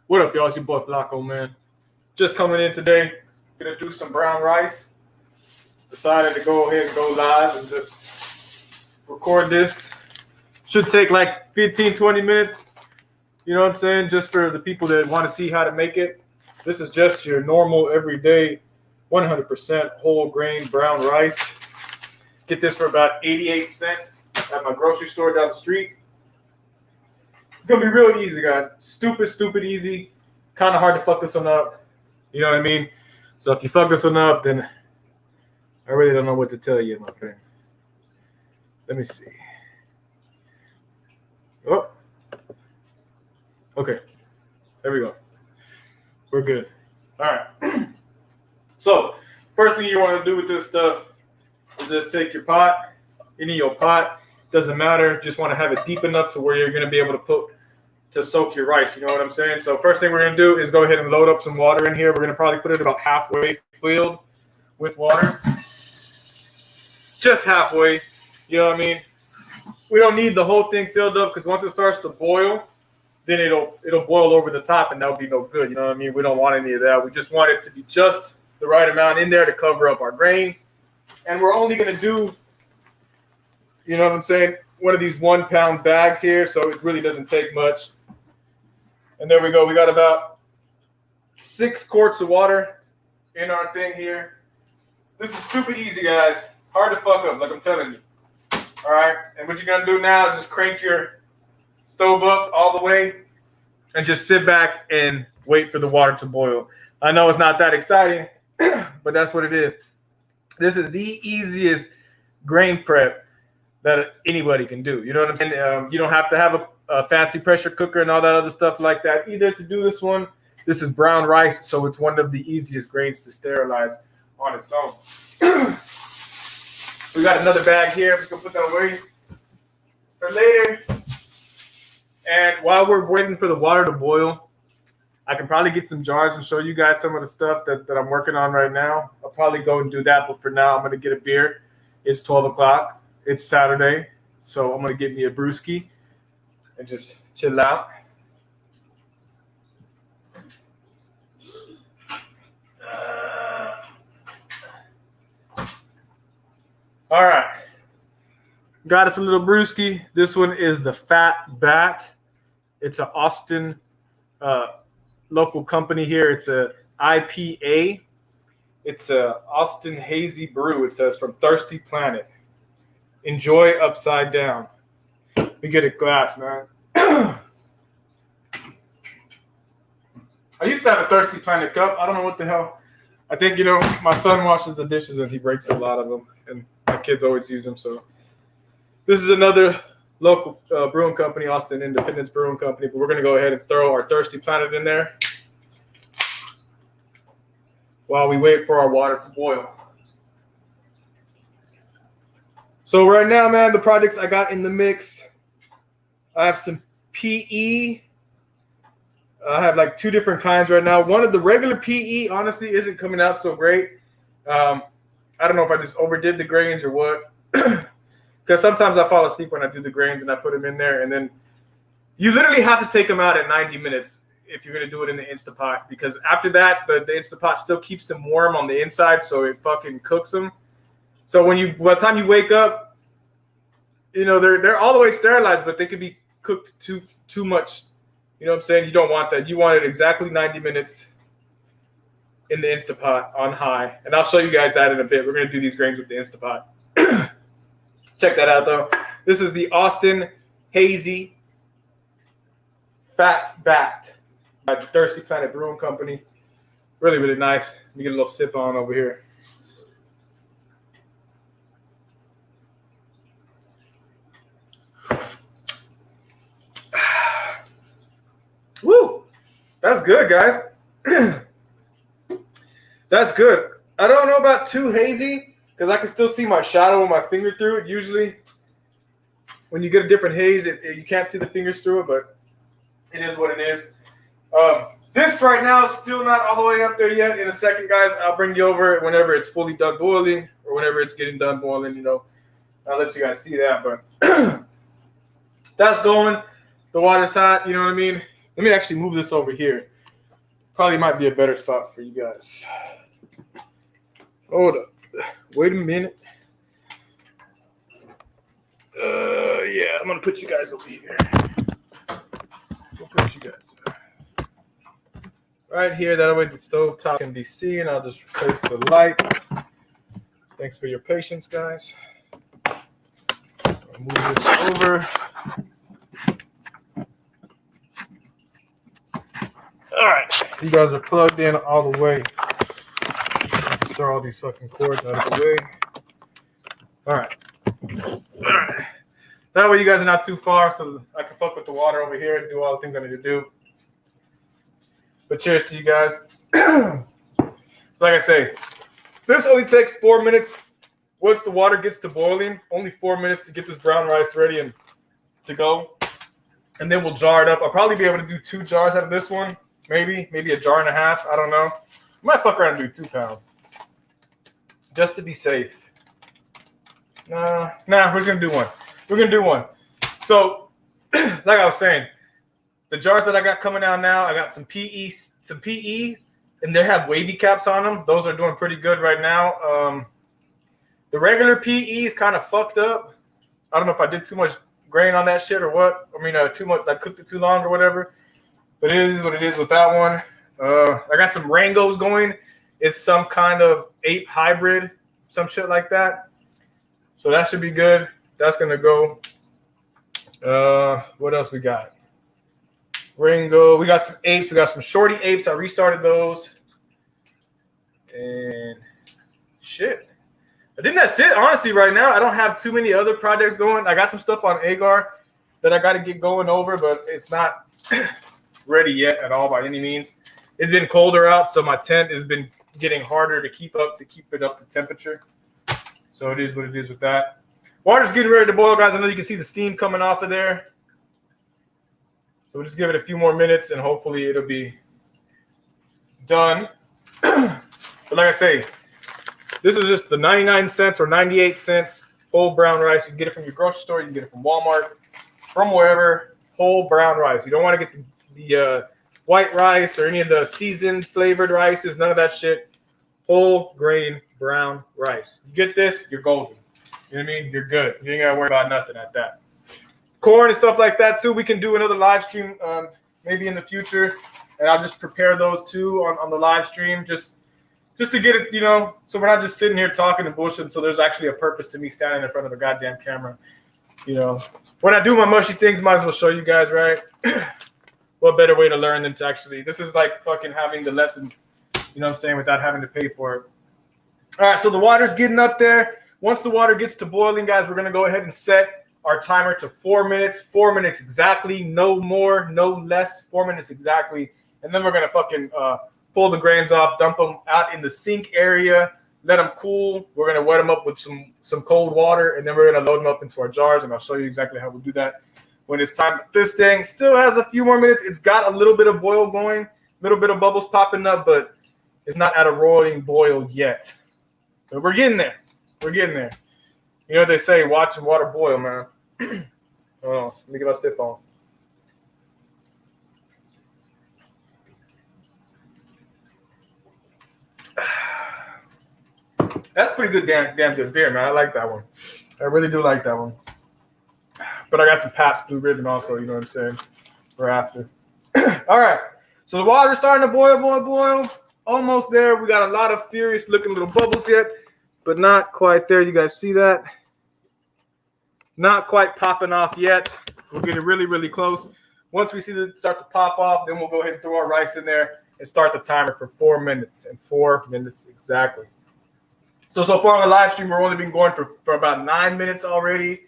What up, y'all? It's your boy Flacco, man. Just coming in today. Gonna do some brown rice. Decided to go ahead and go live and just record this. Should take like 15, 20 minutes. You know what I'm saying? Just for the people that want to see how to make it. This is just your normal, everyday, 100% whole grain brown rice. Get this for about 88 cents at my grocery store down the street. It's going to be real easy, guys. Stupid easy. Kind of hard to fuck this one up. You know what I mean? So if you fuck this one up, then I really don't know what to tell you, my friend. Let me see. Oh. Okay. There we go. We're good. All right. So first thing you want to do with this stuff is just take your pot, any of your pot, doesn't matter. Just want to have it deep enough to where you're going to be able to soak your rice. You know what I'm saying? So first thing we're going to do is go ahead and load up some water in here. We're going to probably put it about halfway filled with water. Just halfway. You know what I mean? We don't need the whole thing filled up because once it starts to boil, then it'll boil over the top and that'll be no good. You know what I mean? We don't want any of that. We just want it to be just the right amount in there to cover up our grains. And we're only going to do, you know what I'm saying, one of these 1 pound bags here. So it really doesn't take much. And there we go. We got about 6 quarts of water in our thing here. This is super easy, guys. Hard to fuck up, like I'm telling you. All right. And what you're going to do now is just crank your stove up all the way and just sit back and wait for the water to boil. I know it's not that exciting, but that's what it is. This is the easiest grain prep that anybody can do. You know what I'm saying? You don't have to have a fancy pressure cooker and all that other stuff like that either to do this one. This is brown rice, so it's one of the easiest grains to sterilize on its own. We got another bag here. We can put that away for later. And while we're waiting for the water to boil, I can probably get some jars and show you guys some of the stuff that I'm working on right now. I'll probably go and do that, but for now, I'm going to get a beer. It's 12 o'clock. It's Saturday, so I'm going to get me a brewski and just chill out. All right. Got us a little brewski. This one is the Fat Bat. It's an Austin local company here. It's a IPA. It's a Austin Hazy Brew. It says from Thirsty Planet. Enjoy upside down. Let me get a glass, man. I used to have a Thirsty Planet cup. I don't know what the hell. I think, my son washes the dishes and he breaks a lot of them. And my kids always use them. So this is another local brewing company, Austin Independence Brewing Company. But we're going to go ahead and throw our Thirsty Planet in there while we wait for our water to boil. So right now, man, the products I got in the mix, I have some PE. I have like 2 different kinds right now. One of the regular PE, honestly, isn't coming out so great. I don't know if I just overdid the grains or what. Because sometimes I fall asleep when I do the grains and I put them in there. And then you literally have to take them out at 90 minutes if you're going to do it in the Instapot. Because after that, the Instapot still keeps them warm on the inside, so it fucking cooks them. So by the time you wake up, they're all the way sterilized, but they could be cooked too much. You know what I'm saying? You don't want that. You want it exactly 90 minutes in the Instapot on high. And I'll show you guys that in a bit. We're going to do these grains with the Instapot. Check that out, though. This is the Austin Hazy Fat Bat by the Thirsty Planet Brewing Company. Really, really nice. Let me get a little sip on over here. Woo! That's good, guys. That's good. I don't know about too hazy because I can still see my shadow with my finger through it. Usually, when you get a different haze, you can't see the fingers through it, but it is what it is. This right now is still not all the way up there yet. In a second, guys, I'll bring you over whenever it's fully done boiling or whenever it's getting done boiling. I'll let you guys see that, but that's going. The water's hot, you know what I mean? Let me actually move this over here probably might be a better spot for you guys. Hold up. Wait a minute. Yeah, I'm gonna put you guys over here. We'll put you guys right here. That way the stove top can be seen. I'll just replace the light. Thanks for your patience, guys. I'll move this over. All right, you guys are plugged in all the way. Throw all these fucking cords out of the way. All right. That way you guys are not too far, so I can fuck with the water over here and do all the things I need to do. But cheers to you guys. Like I say, this only takes 4 minutes. Once the water gets to boiling, only 4 minutes to get this brown rice ready and to go. And then we'll jar it up. I'll probably be able to do 2 jars out of this one. Maybe a jar and a half. I don't know. I might fuck around and do 2 pounds. Just to be safe. Nah, we're just gonna do one. We're gonna do one. So, like I was saying, the jars that I got coming out now, I got some PEs, and they have wavy caps on them. Those are doing pretty good right now. The regular PEs kind of fucked up. I don't know if I did too much grain on that shit or what. I mean, too much. I cooked it too long or whatever. But it is what it is with that one. I got some Rangos going. It's some kind of ape hybrid, some shit like that. So that should be good. That's gonna go. What else we got? Rango. We got some apes. We got some shorty apes. I restarted those. And shit. I think that's it. Honestly, right now, I don't have too many other projects going. I got some stuff on Agar that I got to get going over, but it's not ready yet at all by any means. It's been colder out, so my tent has been getting harder to keep it up to temperature. So it is what it is with that. Water's getting ready to boil, guys. I know you can see the steam coming off of there. So we'll just give it a few more minutes, and hopefully it'll be done. But like I say, this is just the 99 cents or 98 cents whole brown rice. You can get it from your grocery store. You can get it from Walmart, from wherever. Whole brown rice. You don't want to get the white rice or any of the seasoned flavored rices. None of that shit. Whole grain brown rice. You get this, you're golden. You know what I mean? You're good. You ain't got to worry about nothing at that. Corn and stuff like that, too. We can do another live stream maybe in the future. And I'll just prepare those, too, on the live stream. Just to get it, so we're not just sitting here talking and bullshit. So there's actually a purpose to me standing in front of a goddamn camera. When I do my mushy things, might as well show you guys, right? What better way to learn than to actually, this is like fucking having the lesson, without having to pay for it. All right, so the water's getting up there. Once the water gets to boiling, guys, we're going to go ahead and set our timer to 4 minutes. 4 minutes exactly, no more, no less, 4 minutes exactly. And then we're going to fucking pull the grains off, dump them out in the sink area, let them cool. We're going to wet them up with some cold water, and then we're going to load them up into our jars, and I'll show you exactly how we do that when it's time. This thing still has a few more minutes. It's got a little bit of boil going, a little bit of bubbles popping up, but it's not at a roaring boil yet. But we're getting there. We're getting there. You know what they say, watch water boil, man. Oh, let me get my sip on. That's pretty good, damn good beer, man. I like that one. I really do like that one. But I got some Pabst Blue Ribbon also, you know what I'm saying, for after. All right. So the water's starting to boil. Almost there. We got a lot of furious looking little bubbles yet, but not quite there. You guys see that? Not quite popping off yet. We're getting really, really close. Once we see it start to pop off, then we'll go ahead and throw our rice in there and start the timer for 4 minutes. And 4 minutes exactly. So far on the live stream, we've only been going for about 9 minutes already.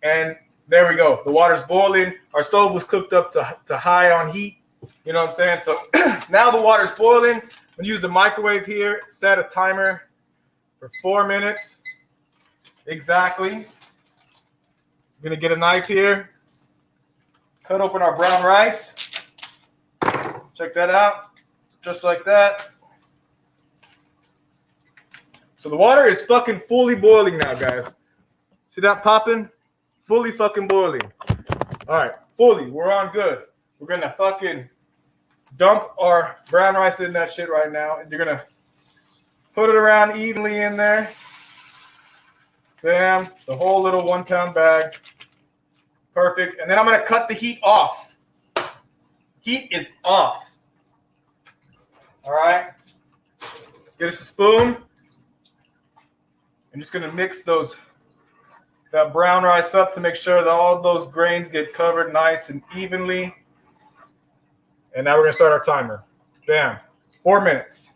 And there we go. The water's boiling. Our stove was cooked up to high on heat. You know what I'm saying? So now the water's boiling. I'm going to use the microwave here. Set a timer for 4 minutes. Exactly. I'm going to get a knife here. Cut open our brown rice. Check that out. Just like that. So the water is fucking fully boiling now, guys. See that popping? Fully fucking boiling. All right, fully. We're on good. We're going to fucking dump our brown rice in that shit right now, and you're gonna put it around evenly in there. Bam, the whole little 1 pound bag. Perfect. And then I'm gonna cut the heat off. Heat is off. All right. Get us a spoon. I'm just gonna mix that brown rice up to make sure that all those grains get covered nice and evenly. And now we're gonna start our timer. Bam, 4 minutes.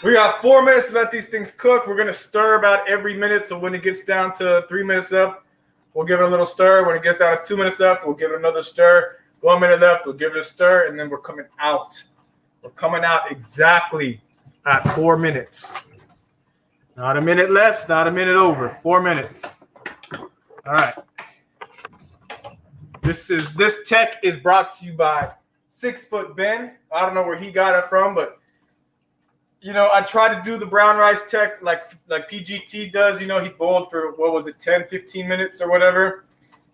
We got 4 minutes to let these things cook. We're gonna stir about every minute. So when it gets down to 3 minutes left, we'll give it a little stir. When it gets down to 2 minutes left, we'll give it another stir. 1 minute left, we'll give it a stir, and then we're coming out. We're coming out exactly at 4 minutes. Not a minute less, not a minute over. 4 minutes. All right. This tech is brought to you by 6 Foot Ben. I don't know where he got it from, but you know, I tried to do the brown rice tech like PGT does. You know, he boiled for, what was it, 10, 15 minutes or whatever.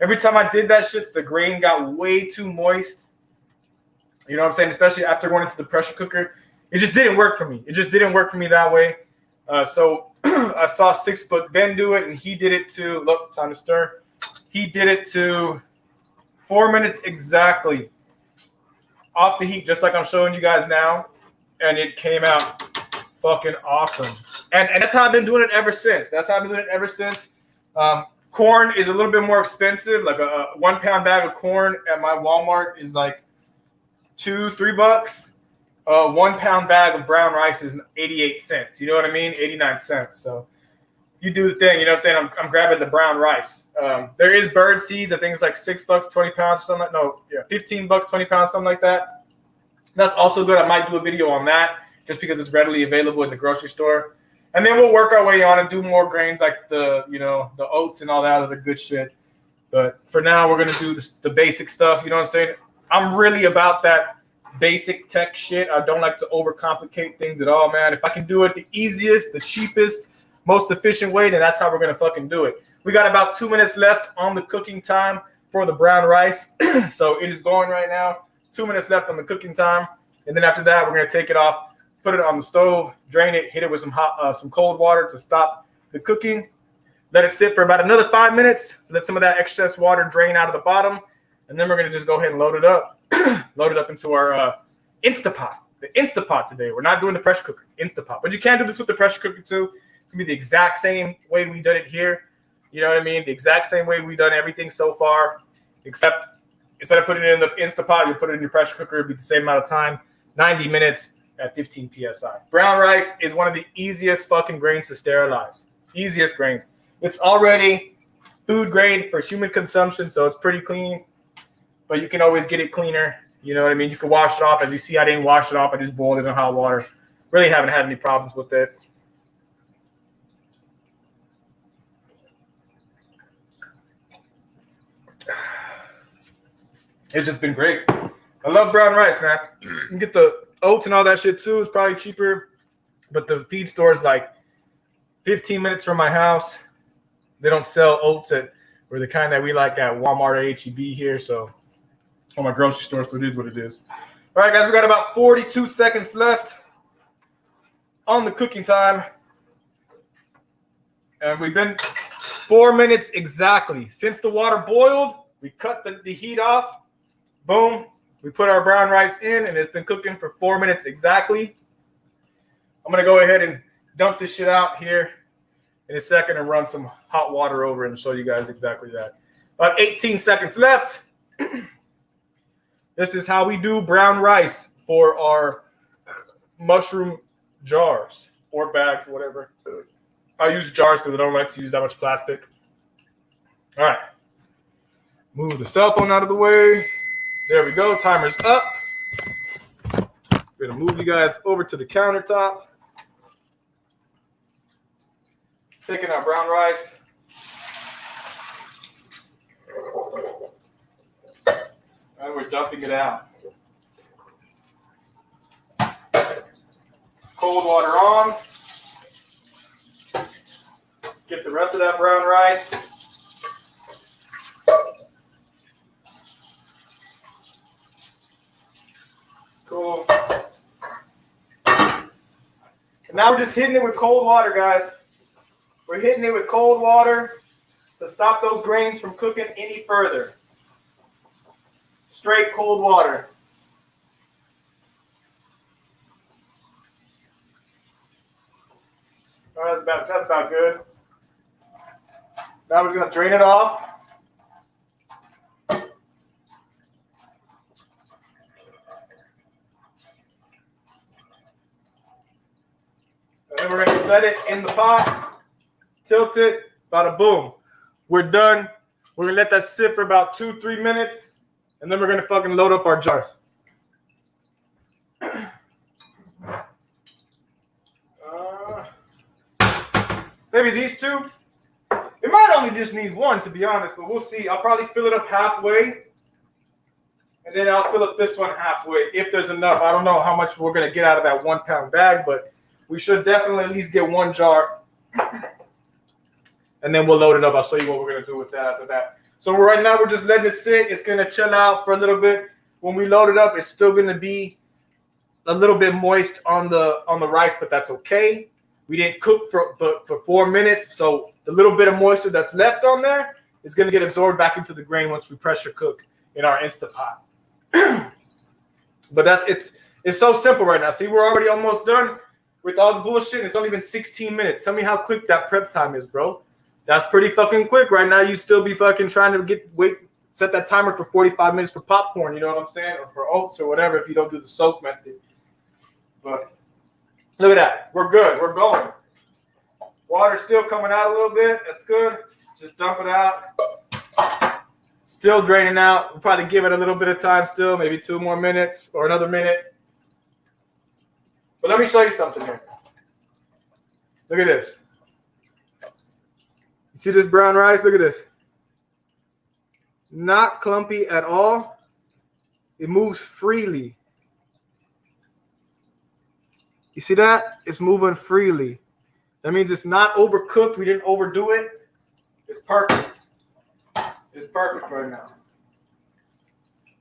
Every time I did that shit, the grain got way too moist. You know what I'm saying? Especially after going into the pressure cooker. It just didn't work for me. It just didn't work for me that way. So I saw 6 Foot Ben do it, and he did it to, look, time to stir. He did it to 4 minutes exactly off the heat, just like I'm showing you guys now. And it came out fucking awesome. And that's how I've been doing it ever since. Corn is a little bit more expensive. Like a 1 pound bag of corn at my Walmart is like $2-3. 1 pound bag of brown rice is 88 cents. You know what I mean? 89 cents. So you do the thing. You know what I'm saying? I'm grabbing the brown rice. There is bird seeds. I think it's like $6, 20 pounds, something like, no, yeah, $15, 20 pounds, something like that. That's also good. I might do a video on that just because it's readily available in the grocery store. And then we'll work our way on and do more grains like the oats and all that other good shit. But for now, we're going to do the basic stuff. You know what I'm saying? I'm really about that basic tech shit. I don't like to overcomplicate things at all, man. If I can do it the easiest, the cheapest, most efficient way, then that's how we're going to fucking do it. We got about 2 minutes left on the cooking time for the brown rice. So it is going right now. 2 minutes left on the cooking time. And then after that, we're going to take it off, put it on the stove, drain it, hit it with some cold water to stop the cooking. Let it sit for about another 5 minutes. Let some of that excess water drain out of the bottom. And then we're going to just go ahead and load it up. Load it up into our Instapot. The Instapot today. We're not doing the pressure cooker. Instapot. But you can do this with the pressure cooker too. It's going to be the exact same way we done it here. You know what I mean? The exact same way we've done everything so far. Except instead of putting it in the Instapot, you put it in your pressure cooker. It'll be the same amount of time. 90 minutes at 15 PSI. Brown rice is one of the easiest fucking grains to sterilize. Easiest grains. It's already food grade for human consumption, so it's pretty clean. But you can always get it cleaner. You know what I mean? You can wash it off. As you see, I didn't wash it off. I just boiled it in hot water. Really haven't had any problems with it. It's just been great. I love brown rice, man. You can get the oats and all that shit too. It's probably cheaper. But the feed store is like 15 minutes from my house. They don't sell oats or the kind that we like at Walmart or H-E-B here. So on my grocery store, so it is what it is. All right, guys, we got about 42 seconds left on the cooking time. And we've been 4 minutes exactly. Since the water boiled, we cut the heat off. Boom. We put our brown rice in, and it's been cooking for 4 minutes exactly. I'm going to go ahead and dump this shit out here in a second and run some hot water over it and show you guys exactly that. About 18 seconds left. This is how we do brown rice for our mushroom jars or bags, whatever. I use jars because I don't like to use that much plastic. All right. Move the cell phone out of the way. There we go. Timer's up. We're going to move you guys over to the countertop. Taking our brown rice. And we're dumping it out. Cold water on. Get the rest of that brown rice. now we're just hitting it with cold water, guys. We're hitting it with cold water to stop those grains from cooking any further. Straight cold water. All right, that's about good. Now we're just gonna drain it off. And then we're gonna set it in the pot, tilt it, bada boom. We're done. We're gonna let that sit for about 2-3 minutes, and then we're gonna fucking load up our jars. Maybe these two. It might only just need one, to be honest, but we'll see. I'll probably fill it up halfway, and then I'll fill up this one halfway if there's enough. I don't know how much we're gonna get out of that 1 pound bag, but we should definitely at least get 1 jar, and then we'll load it up. I'll show you what we're gonna do with that after that. So right now we're just letting it sit. It's gonna chill out for a little bit. When we load it up, it's still gonna be a little bit moist on the rice, but that's okay. We didn't cook for 4 minutes, so the little bit of moisture that's left on there is going to get absorbed back into the grain once we pressure cook in our Instapot. But it's so simple right now. See, we're already almost done with all the bullshit. It's only been 16 minutes. Tell me how quick that prep time is, bro. That's pretty fucking quick. Right now, you still be fucking trying to set that timer for 45 minutes for popcorn, you know what I'm saying? Or for oats or whatever if you don't do the soak method. But look at that. We're good. We're going. Water's still coming out a little bit. That's good. Just dump it out. Still draining out. We'll probably give it a little bit of time still, maybe 2 more minutes or another minute. But let me show you something here. Look at this. You see this brown rice? Look at this. Not clumpy at all. It moves freely. You see that? It's moving freely. That means it's not overcooked. We didn't overdo it. It's perfect. It's perfect right now.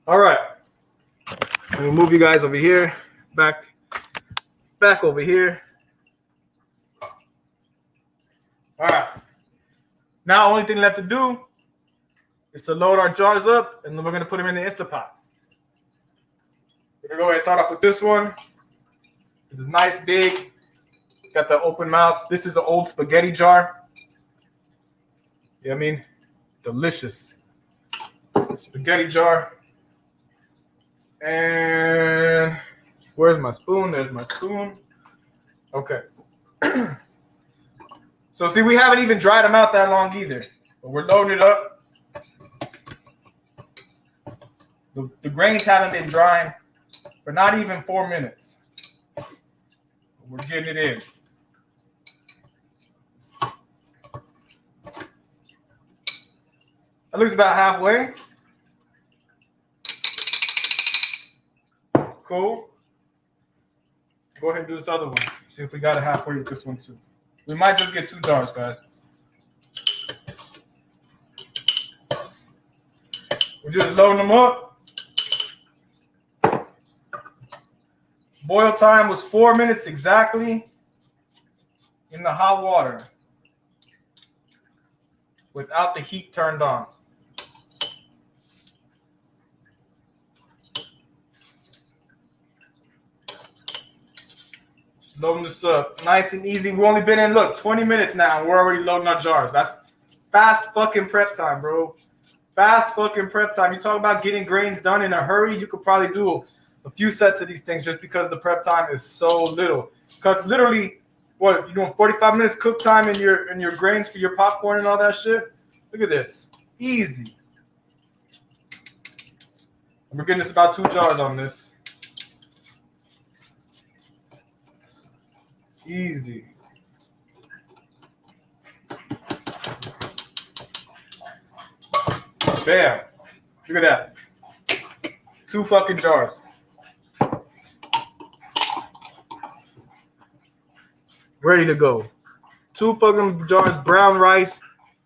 All right. Let me move you guys over here. Back over here. All right. Now, only thing left to do is to load our jars up, and then we're going to put them in the Instapot. We're going to go ahead and start off with this one. It's nice, big. Got the open mouth. This is an old spaghetti jar. You know what I mean? Delicious. Spaghetti jar. And where's my spoon? There's my spoon. Okay. So see, we haven't even dried them out that long either. But we're loading it up. The grains haven't been drying for not even 4 minutes. We're getting it in. That looks about halfway. Cool. Go ahead and do this other one. See if we got it halfway with this one too. We might just get 2 jars, guys. We're just loading them up. Boil time was 4 minutes exactly in the hot water without the heat turned on. Loading this up nice and easy. We've only been in, look, 20 minutes now, and we're already loading our jars. That's fast fucking prep time, bro. Fast fucking prep time. You talk about getting grains done in a hurry, you could probably do a few sets of these things just because the prep time is so little. Because literally, what, you're doing 45 minutes cook time in your grains for your popcorn and all that shit? Look at this. Easy. And we're getting this about 2 jars on this. Easy. Bam. Look at that. 2 fucking jars. Ready to go. 2 fucking jars brown rice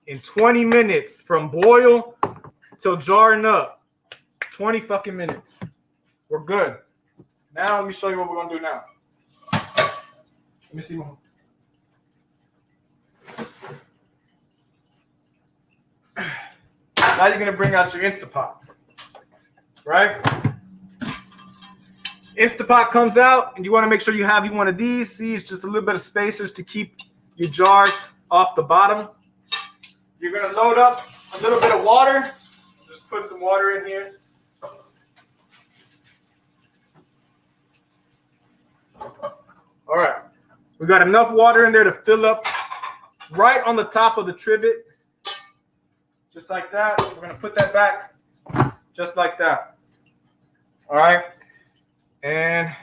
in 20 minutes from boil till jarring up. 20 fucking minutes. We're good. Now let me show you what we're gonna do now. Let me see one. Now you're gonna bring out your Instapot, right? Instapot comes out, and you want to make sure you have one of these. See, it's just a little bit of spacers to keep your jars off the bottom. You're gonna load up a little bit of water. Just put some water in here. All right, we got enough water in there to fill up right on the top of the trivet, just like that. We're gonna put that back, just like that. All right, and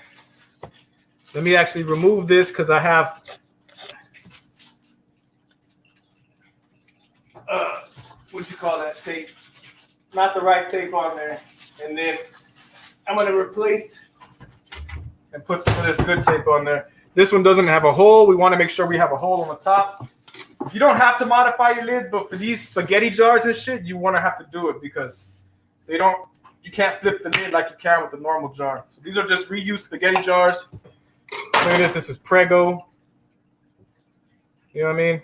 let me actually remove this because I have what you call that tape, not the right tape on there, and then I'm gonna replace and put some of this good tape on there. This one doesn't have a hole. We want to make sure we have a hole on the top. You don't have to modify your lids, but for these spaghetti jars and shit, you want to have to do it because they don't. You can't flip the lid like you can with the normal jar. So these are just reused spaghetti jars. Look at this. This is Prego. You know what I mean?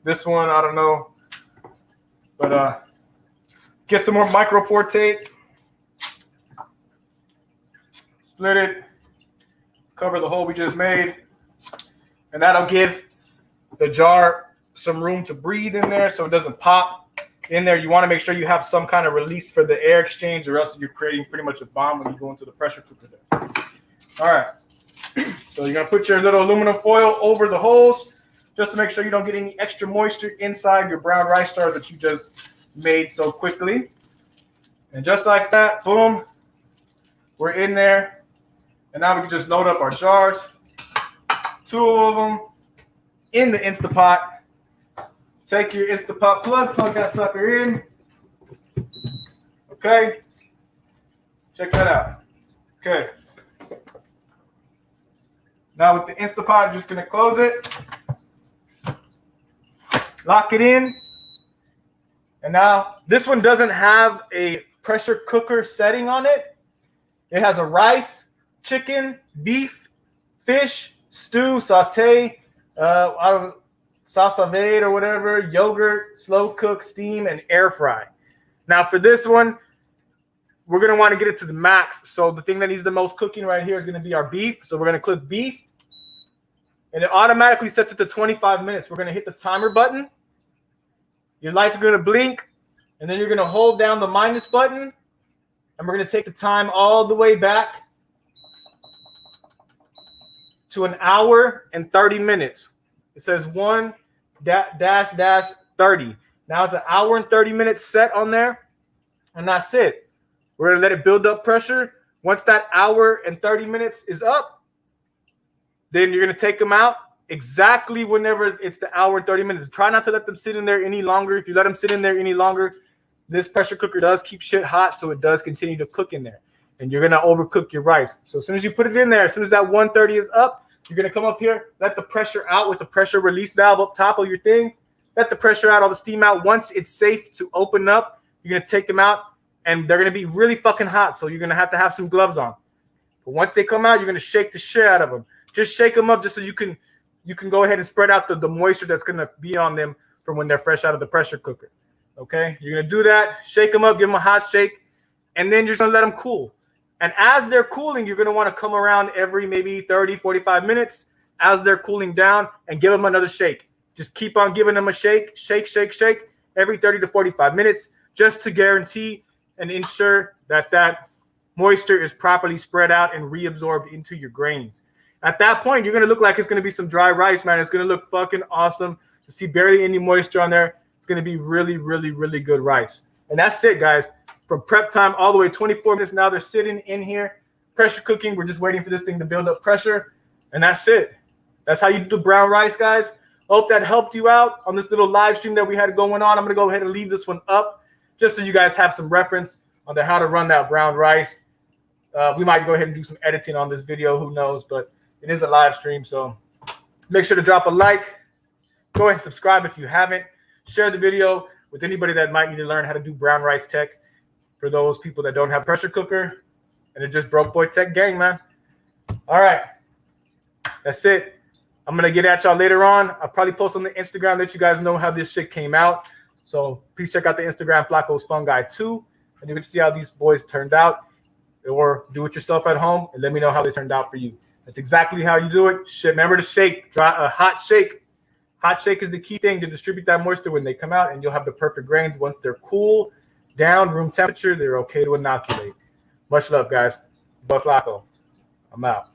This one, I don't know. But get some more micropore tape. Split it. Cover the hole we just made. And that'll give the jar some room to breathe in there so it doesn't pop in there. You want to make sure you have some kind of release for the air exchange, or else you're creating pretty much a bomb when you go into the pressure cooker there. All right. So you're going to put your little aluminum foil over the holes just to make sure you don't get any extra moisture inside your brown rice jar that you just made so quickly. And just like that, boom, we're in there. And now we can just load up our jars. 2 of them in the Instapot. Take your Instapot plug that sucker in. Okay. Check that out. Okay. Now with the Instapot, I'm just going to close it. Lock it in. And now this one doesn't have a pressure cooker setting on it. It has a rice, chicken, beef, fish, stew, saute, salsa verde or whatever, yogurt, slow cook, steam, and air fry. Now for this one, we're going to want to get it to the max. So the thing that needs the most cooking right here is going to be our beef. So we're going to click beef. And it automatically sets it to 25 minutes. We're going to hit the timer button. Your lights are going to blink. And then you're going to hold down the minus button. And we're going to take the time all the way back to 1 hour and 30 minutes. It says 1 dash 30. Now it's 1 hour and 30 minutes set on there. And that's it. We're going to let it build up pressure. Once that 1 hour and 30 minutes is up, then you're going to take them out exactly whenever it's the 1 hour and 30 minutes. Try not to let them sit in there any longer. If you let them sit in there any longer, this pressure cooker does keep shit hot, so it does continue to cook in there. And you're going to overcook your rice. So as soon as you put it in there, as soon as that 130 is up, you're going to come up here, let the pressure out with the pressure release valve up top of your thing. Let the pressure out, all the steam out. Once it's safe to open up, you're going to take them out, and they're going to be really fucking hot, so you're going to have some gloves on. But once they come out, you're going to shake the shit out of them. Just shake them up just so you can go ahead and spread out the moisture that's going to be on them from when they're fresh out of the pressure cooker. Okay? You're going to do that, shake them up, give them a hot shake, and then you're just going to let them cool. And as they're cooling, you're going to want to come around every maybe 30, 45 minutes as they're cooling down and give them another shake. Just keep on giving them a shake, shake, shake, shake every 30 to 45 minutes just to guarantee and ensure that that moisture is properly spread out and reabsorbed into your grains. At that point, you're going to look like it's going to be some dry rice, man. It's going to look fucking awesome. You see barely any moisture on there. It's going to be really, really, really good rice. And that's it, guys. From prep time all the way 24 minutes now, they're sitting in here, pressure cooking. We're just waiting for this thing to build up pressure. And that's it. That's how you do brown rice, guys. Hope that helped you out on this little live stream that we had going on. I'm going to go ahead and leave this one up just so you guys have some reference on how to run that brown rice. We might go ahead and do some editing on this video. Who knows? But it is a live stream, so make sure to drop a like. Go ahead and subscribe if you haven't. Share the video with anybody that might need to learn how to do brown rice tech. For those people that don't have pressure cooker and it just broke boy tech gang, man. All right. That's it. I'm going to get at y'all later on. I'll probably post on the Instagram, let you guys know how this shit came out. So please check out the Instagram, Flacco's Fun Guy 2, and you can see how these boys turned out. Or do it yourself at home and let me know how they turned out for you. That's exactly how you do it. Remember to shake, a hot shake. Hot shake is the key thing to distribute that moisture when they come out, and you'll have the perfect grains. Once they're cool, down, room temperature, they're okay to inoculate. Much love, guys. Bud Flacco. I'm out.